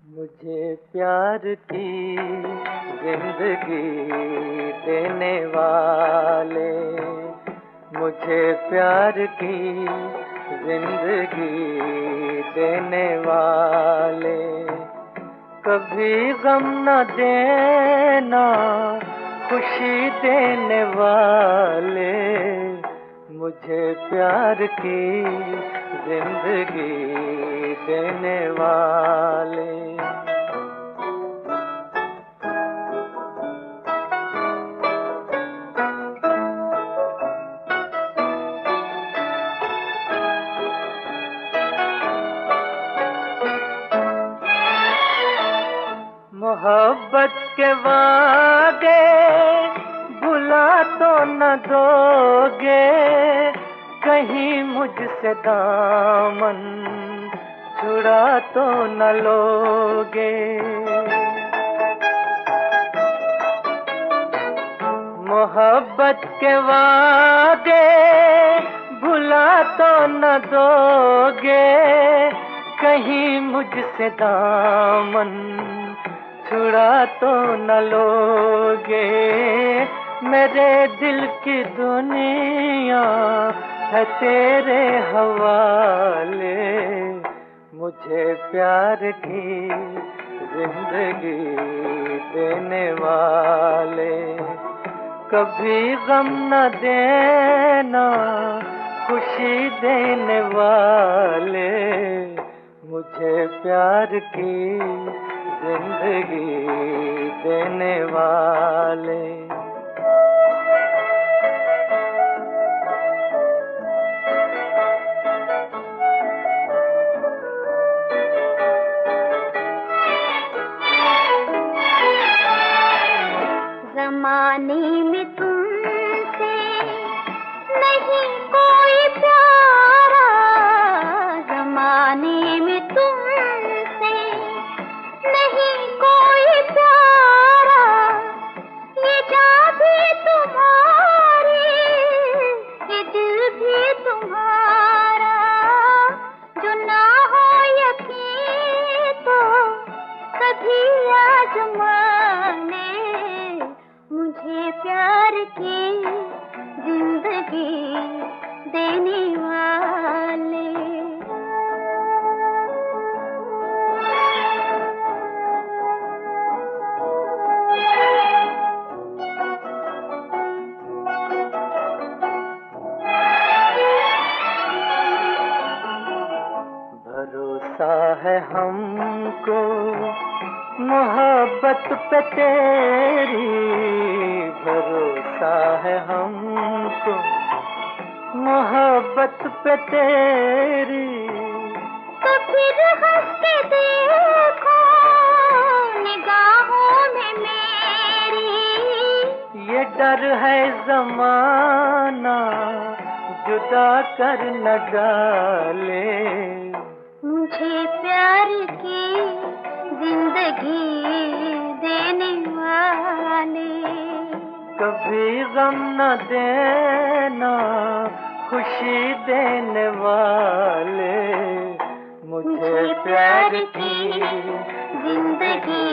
मुझे प्यार की जिंदगी देने वाले, मुझे प्यार की जिंदगी देने वाले, कभी गम न देना खुशी देने वाले, मुझे प्यार की जिंदगी देने वाले। मोहब्बत के वादे भुला तो न दोगे, कहीं मुझसे दामन छुड़ा तो न लोगे। मोहब्बत के वादे भुला तो न दोगे, कहीं मुझसे दामन छुड़ा तो न लोगे। मेरे दिल की दुनिया है तेरे हवाले, मुझे प्यार की जिंदगी देने वाले, कभी गम न देना खुशी देने वाले, मुझे प्यार की जिंदगी देने वाले। ज़माने में तुमसे नहीं कोई प्यारा, ज़माने में तुमसे नहीं कोई प्यारा, ये जान भी तुम्हारी, ये दिल भी तुम्हारा, जो ना हो यकीन तो कभी आज़माने, मुझे प्यार की जिंदगी देने वाले। भरोसा है हमको मोहब्बत पे तेरी, भरोसा है हमको मोहब्बत पे तेरी, तो फिर हंस के देखो निगाहों में मेरी, ये डर है ज़माना जुदा कर न डाले, मुझे प्यार की जिंदगी देने वाले, कभी गम न देना खुशी देने वाले, मुझे प्यार की जिंदगी